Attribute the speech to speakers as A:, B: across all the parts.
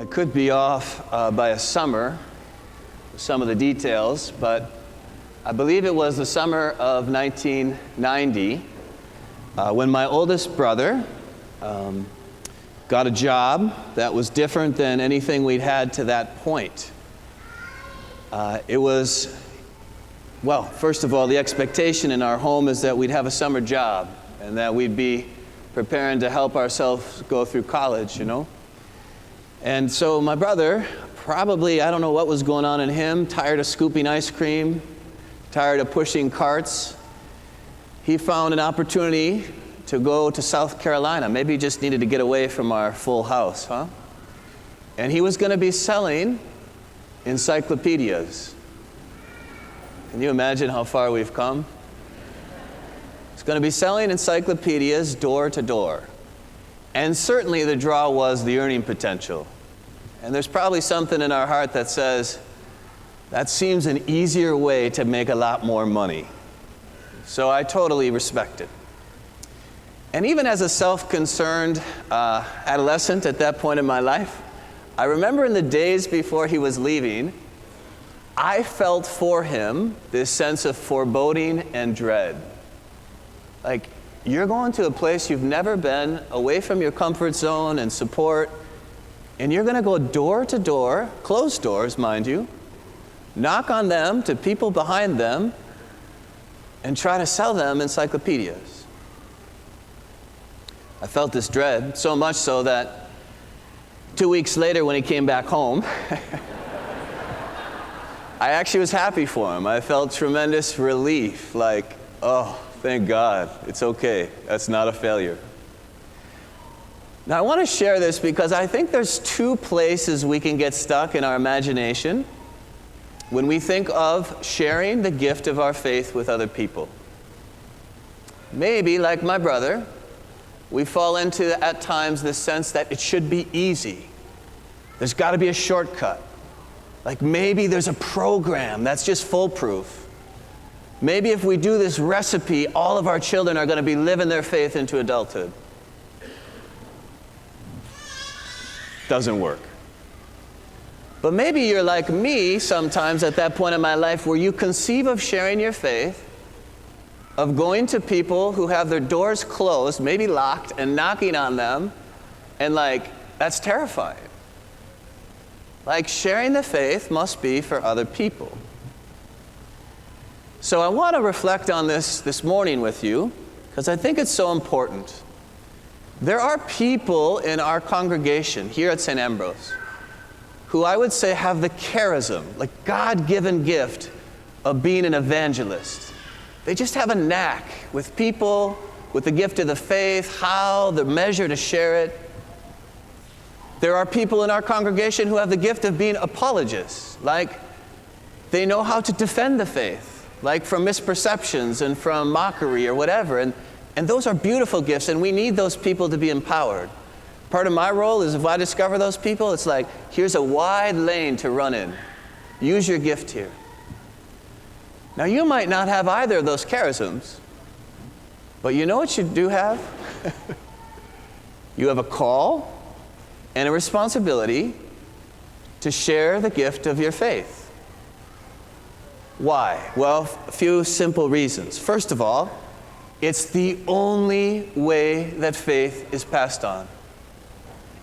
A: could be off by a summer, some of the details, but I believe it was the summer of 1990 when my oldest brother got a job that was different than anything we'd had to that point. It was, well, first of all, the expectation in our home is that we'd have a summer job and that we'd be preparing to help ourselves go through college, you know. And so my brother, probably, I don't know what was going on in him, tired of scooping ice cream, tired of pushing carts, he found an opportunity to go to South Carolina. Maybe he just needed to get away from our full house, huh? And he was going to be selling encyclopedias. Can you imagine how far we've come? He's going to be selling encyclopedias door to door. And certainly the draw was the earning potential. And there's probably something in our heart that says, that seems an easier way to make a lot more money. So I totally respect it. And even as a self-concerned adolescent at that point in my life, I remember in the days before he was leaving, I felt for him this sense of foreboding and dread. Like, you're going to a place you've never been, away from your comfort zone and support, and you're going to go door to door, closed doors, mind you, knock on them to people behind them, and try to sell them encyclopedias. I felt this dread, so much so that 2 weeks later when he came back home, I actually was happy for him. I felt tremendous relief, like, oh, thank God, it's okay. That's not a failure. Now I want to share this because I think there's two places we can get stuck in our imagination when we think of sharing the gift of our faith with other people. Maybe, like my brother, we fall into, at times, this sense that it should be easy. There's got to be a shortcut. Like maybe there's a program that's just foolproof. Maybe if we do this recipe, all of our children are going to be living their faith into adulthood. Doesn't work. But maybe you're like me sometimes at that point in my life where you conceive of sharing your faith, of going to people who have their doors closed, maybe locked, and knocking on them, and like, that's terrifying. Like, sharing the faith must be for other people. So I want to reflect on this morning with you, because I think it's so important. There are people in our congregation here at St. Ambrose who I would say have the charism, like God-given gift of being an evangelist. They just have a knack with people, with the gift of the faith, how, the measure to share it. There are people in our congregation who have the gift of being apologists, like they know how to defend the faith, like from misperceptions and from mockery or whatever. And those are beautiful gifts, and we need those people to be empowered. Part of my role is if I discover those people, it's like, here's a wide lane to run in. Use your gift here. Now, you might not have either of those charisms, but you know what you do have? You have a call and a responsibility to share the gift of your faith. Why? Well, a few simple reasons. First of all, it's the only way that faith is passed on.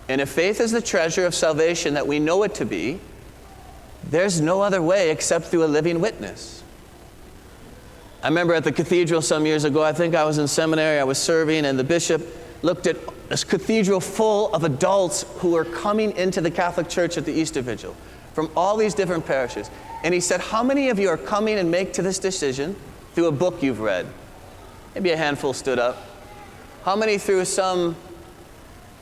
A: And if faith is the treasure of salvation that we know it to be, there's no other way except through a living witness. I remember at the cathedral some years ago, I think I was in seminary, I was serving, and the bishop looked at this cathedral full of adults who were coming into the Catholic Church at the Easter Vigil from all these different parishes. And he said, how many of you are coming and make to this decision through a book you've read? Maybe a handful stood up. How many through some,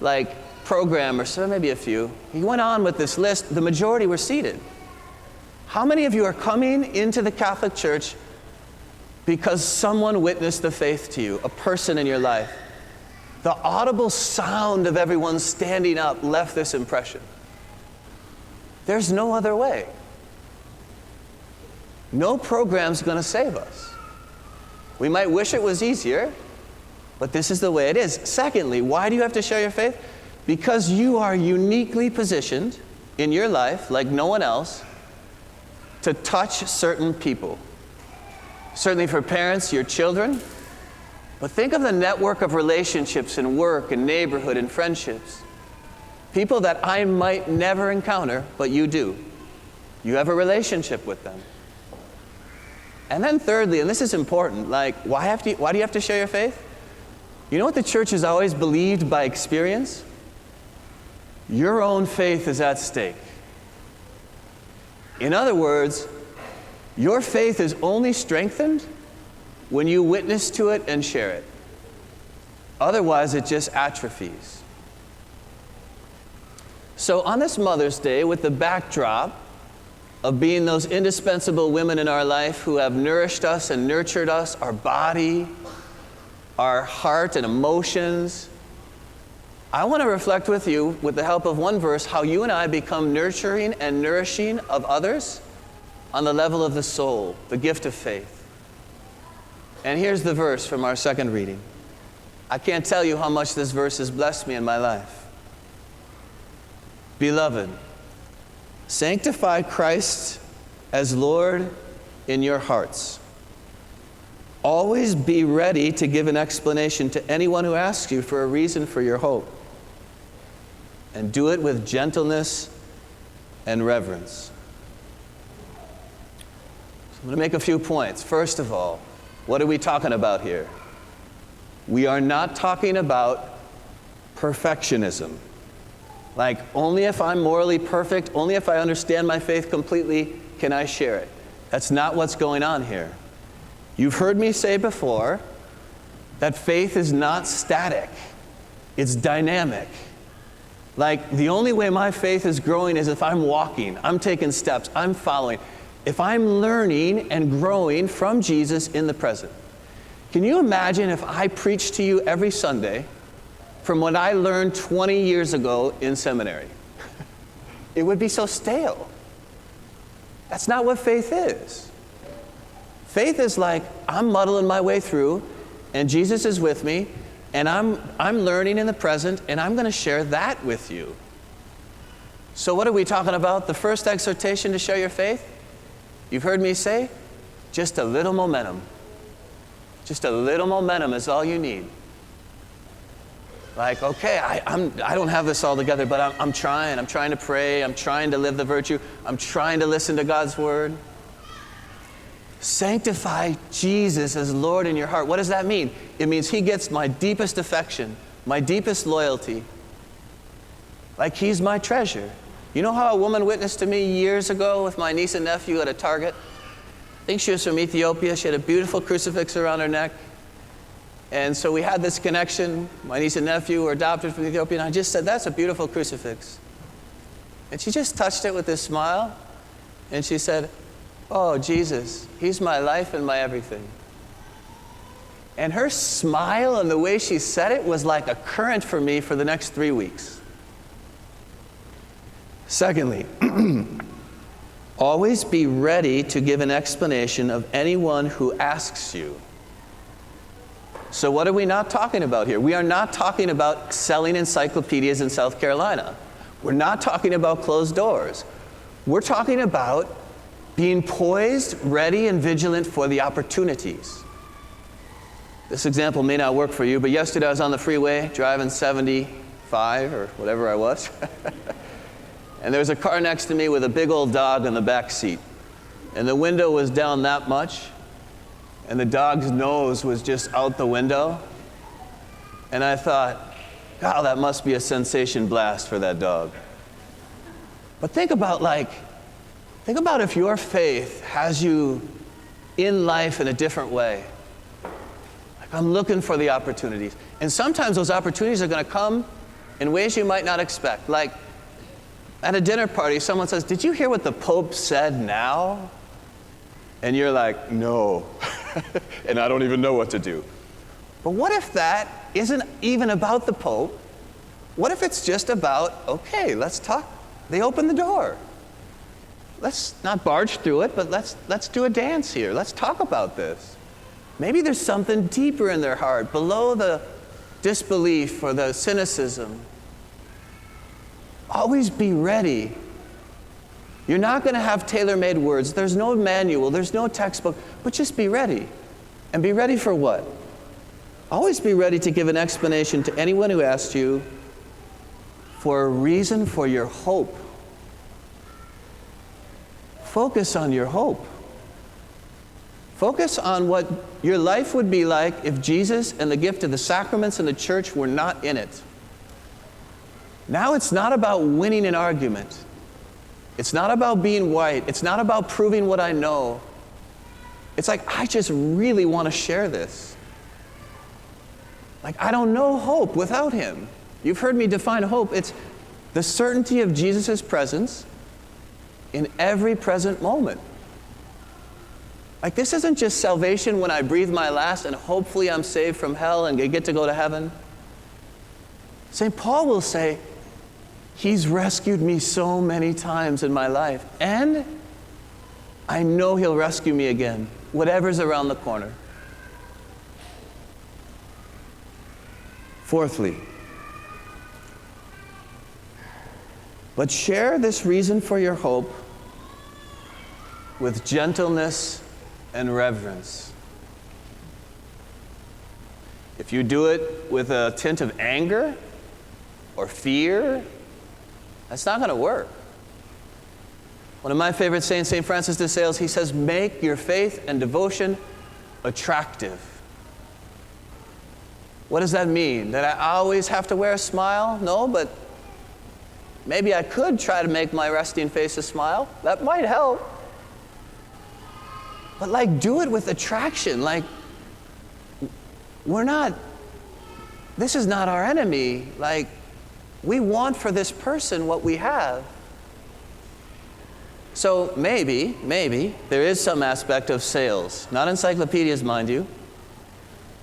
A: like, program or so? Maybe a few. He went on with this list. The majority were seated. How many of you are coming into the Catholic Church because someone witnessed the faith to you, a person in your life? The audible sound of everyone standing up left this impression. There's no other way. No program's going to save us. We might wish it was easier, but this is the way it is. Secondly, why do you have to share your faith? Because you are uniquely positioned in your life, like no one else, to touch certain people. Certainly for parents, your children, but think of the network of relationships in work and neighborhood and friendships. People that I might never encounter, but you do. You have a relationship with them. And then thirdly, and this is important, like why do you have to share your faith? You know what the church has always believed by experience? Your own faith is at stake. In other words, your faith is only strengthened when you witness to it and share it. Otherwise, it just atrophies. So on this Mother's Day, with the backdrop of being those indispensable women in our life who have nourished us and nurtured us, our body, our heart and emotions, I want to reflect with you, with the help of one verse, how you and I become nurturing and nourishing of others on the level of the soul, the gift of faith. And here's the verse from our second reading. I can't tell you how much this verse has blessed me in my life. Beloved, sanctify Christ as Lord in your hearts. Always be ready to give an explanation to anyone who asks you for a reason for your hope. And do it with gentleness and reverence. So I'm going to make a few points. First of all, what are we talking about here? We are not talking about perfectionism. Like, only if I'm morally perfect, only if I understand my faith completely, can I share it. That's not what's going on here. You've heard me say before that faith is not static. It's dynamic. Like, the only way my faith is growing is if I'm walking, I'm taking steps, I'm following. If I'm learning and growing from Jesus in the present. Can you imagine if I preached to you every Sunday from what I learned 20 years ago in seminary? It would be so stale. That's not what faith is. Faith is like, I'm muddling my way through, and Jesus is with me, and I'm learning in the present, and I'm going to share that with you. So what are we talking about? The first exhortation to share your faith? You've heard me say, just a little momentum. Just a little momentum is all you need. Like, okay, I don't have this all together, but I'm trying. I'm trying to pray. I'm trying to live the virtue. I'm trying to listen to God's word. Sanctify Jesus as Lord in your heart. What does that mean? It means He gets my deepest affection, my deepest loyalty. Like He's my treasure. You know how a woman witnessed to me years ago with my niece and nephew at a Target? I think she was from Ethiopia. She had a beautiful crucifix around her neck. And so we had this connection. My niece and nephew were adopted from Ethiopia, and I just said, that's a beautiful crucifix. And she just touched it with this smile, and she said, oh, Jesus, He's my life and my everything. And her smile and the way she said it was like a current for me for the next 3 weeks. Secondly, always be ready to give an explanation of anyone who asks you. So what are we not talking about here? We are not talking about selling encyclopedias in South Carolina. We're not talking about closed doors. We're talking about being poised, ready, and vigilant for the opportunities. This example may not work for you, but yesterday I was on the freeway driving 75 or whatever I was. And there was a car next to me with a big old dog in the back seat. And the window was down that much, and the dog's nose was just out the window. And I thought, God, that must be a sensation blast for that dog. But think about if your faith has you in life in a different way. Like, I'm looking for the opportunities. And sometimes those opportunities are going to come in ways you might not expect. Like, at a dinner party, someone says, did you hear what the Pope said now? And you're like, no. And I don't even know what to do. But what if that isn't even about the Pope? What if it's just about, okay, let's talk. They open the door. Let's not barge through it, but let's do a dance here. Let's talk about this. Maybe there's something deeper in their heart, below the disbelief or the cynicism. Always be ready You're not going to have tailor-made words. There's no manual. There's no textbook. But just be ready. And be ready for what? Always be ready to give an explanation to anyone who asks you for a reason for your hope. Focus on your hope. Focus on what your life would be like if Jesus and the gift of the sacraments and the church were not in it. Now it's not about winning an argument. It's not about being right. It's not about proving what I know. It's like, I just really want to share this. Like, I don't know hope without him. You've heard me define hope. It's the certainty of Jesus' presence in every present moment. Like, this isn't just salvation when I breathe my last and hopefully I'm saved from hell and get to go to heaven. St. Paul will say, he's rescued me so many times in my life, and I know he'll rescue me again, whatever's around the corner. Fourthly, but share this reason for your hope with gentleness and reverence. If you do it with a tint of anger or fear, that's not going to work. One of my favorite saints, St. Francis de Sales, he says, make your faith and devotion attractive. What does that mean? That I always have to wear a smile? No, but maybe I could try to make my resting face a smile. That might help. But like, do it with attraction. Like, this is not our enemy. Like, we want for this person what we have. So maybe, there is some aspect of sales. Not encyclopedias, mind you.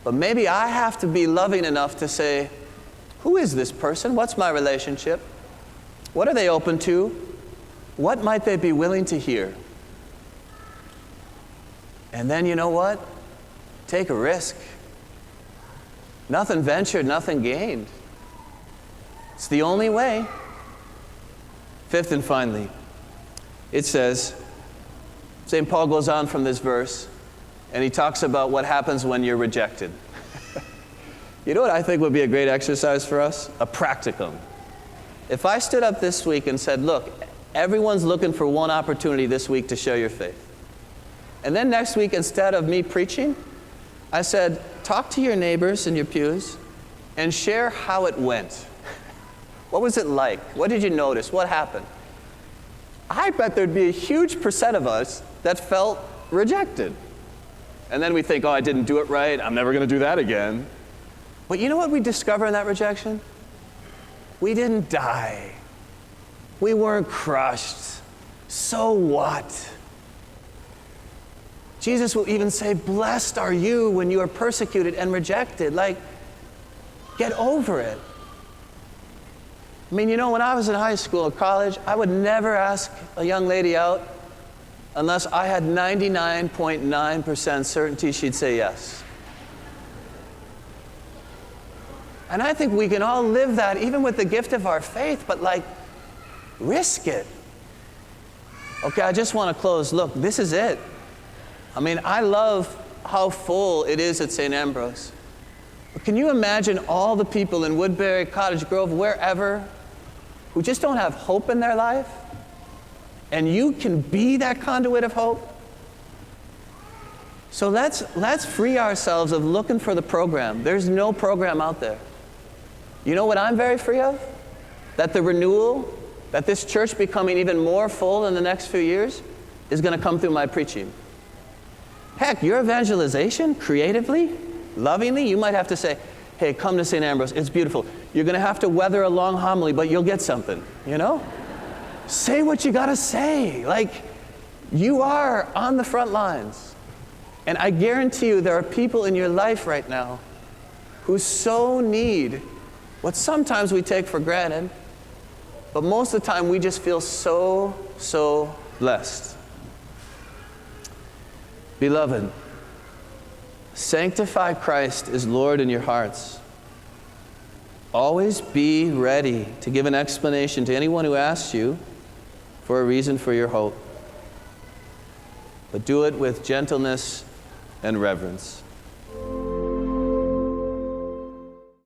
A: But maybe I have to be loving enough to say, who is this person? What's my relationship? What are they open to? What might they be willing to hear? And then, you know what? Take a risk. Nothing ventured, nothing gained. It's the only way. Fifth and finally, it says, St. Paul goes on from this verse, and he talks about what happens when you're rejected. You know what I think would be a great exercise for us? A practicum. If I stood up this week and said, look, everyone's looking for one opportunity this week to share your faith. And then next week, instead of me preaching, I said, talk to your neighbors in your pews and share how it went. What was it like? What did you notice? What happened? I bet there'd be a huge percent of us that felt rejected. And then we think, oh, I didn't do it right. I'm never going to do that again. But you know what we discover in that rejection? We didn't die. We weren't crushed. So what? Jesus will even say, blessed are you when you are persecuted and rejected. Like, get over it. I mean, you know, when I was in high school or college, I would never ask a young lady out unless I had 99.9% certainty she'd say yes. And I think we can all live that even with the gift of our faith, but like, risk it. Okay, I just want to close. Look, this is it. I mean, I love how full it is at St. Ambrose. But can you imagine all the people in Woodbury, Cottage Grove, wherever, who just don't have hope in their life? And you can be that conduit of hope? So let's free ourselves of looking for the program. There's no program out there. You know what I'm very free of? That the renewal, that this church becoming even more full in the next few years is going to come through my preaching. Heck, your evangelization, creatively, lovingly, you might have to say, hey, come to St. Ambrose, it's beautiful. You're going to have to weather a long homily, but you'll get something, you know? Say what you got to say. Like, you are on the front lines. And I guarantee you there are people in your life right now who so need what sometimes we take for granted, but most of the time we just feel so blessed. Beloved, sanctify Christ as Lord in your hearts. Always be ready to give an explanation to anyone who asks you for a reason for your hope. But do it with gentleness and reverence.